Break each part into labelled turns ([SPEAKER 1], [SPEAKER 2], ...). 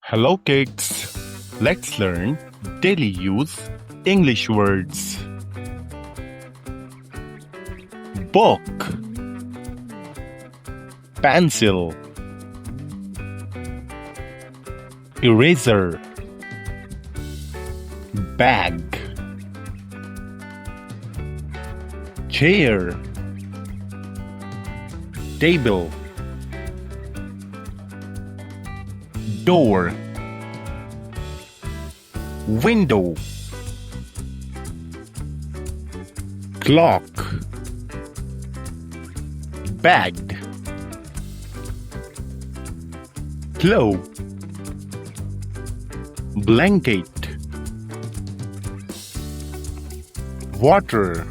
[SPEAKER 1] Hello kids, let's learn daily use English words. Book, pencil, eraser, bag, chair, table, door, window, clock, bed, pillow, blanket, water,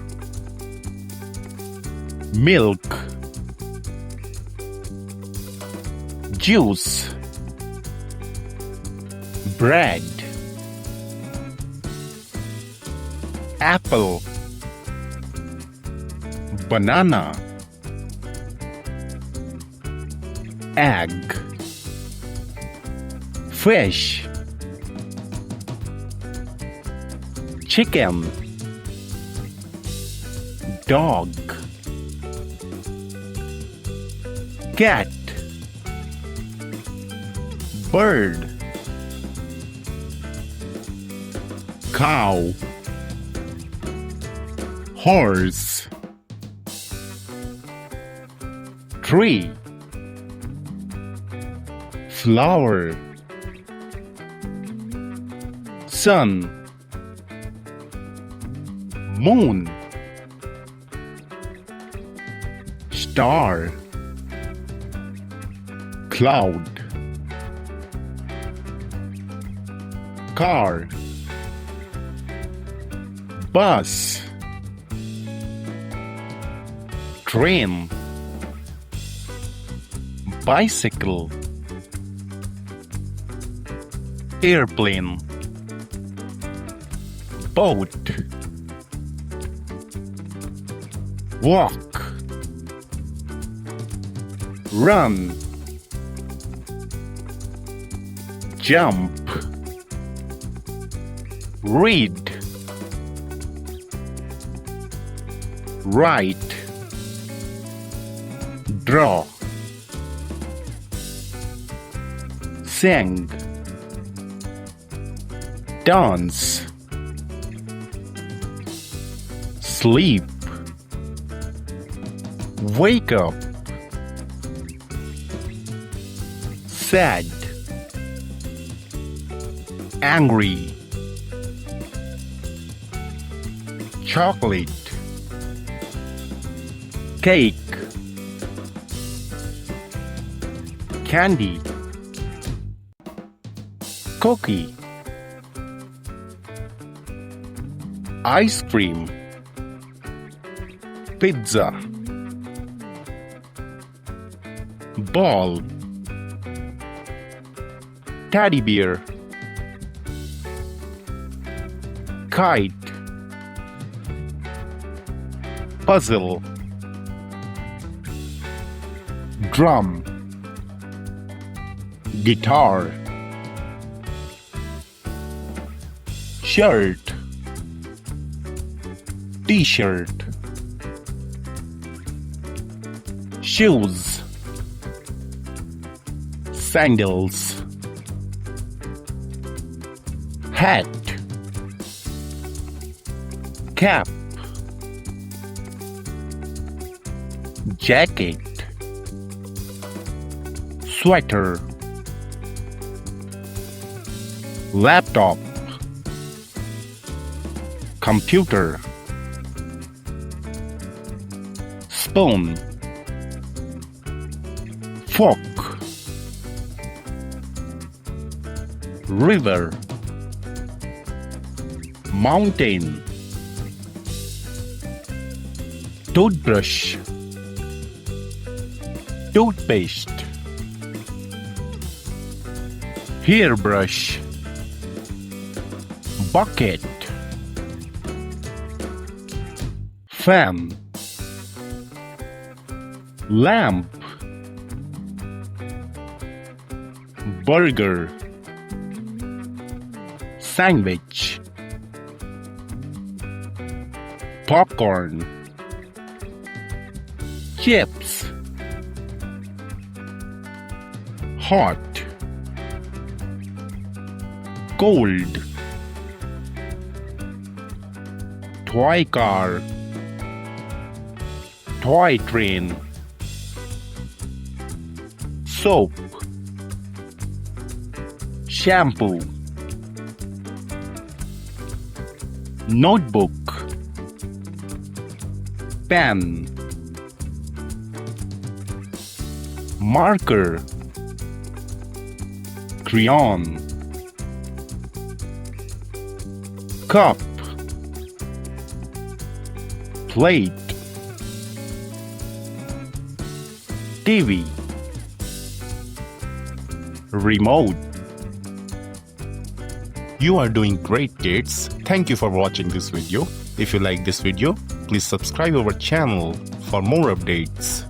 [SPEAKER 1] milk, juice, bread, apple, banana, egg, fish, chicken, dog, cat, bird, cow, horse, tree, flower, sun, moon, star, cloud, car, bus, train, bicycle, airplane, boat, walk, run, jump, read, write, draw, sing, dance, sleep, wake up, sad, angry, chocolate, cake, candy, cookie, ice cream, pizza, ball, teddy bear, kite, puzzle, drum, guitar, shirt, t-shirt, shoes, sandals, hat, cap, jacket, sweater, laptop, computer, spoon, fork, river, mountain, toothbrush, toothpaste, hairbrush, bucket, fan, lamp, burger, sandwich, popcorn, chips, hot, cold, toy car, toy train, soap, shampoo, notebook, pen, marker, crayon, cup, plate, TV, remote. You are doing great, kids. Thank you for watching this video. If you like this video, please subscribe our channel for more updates.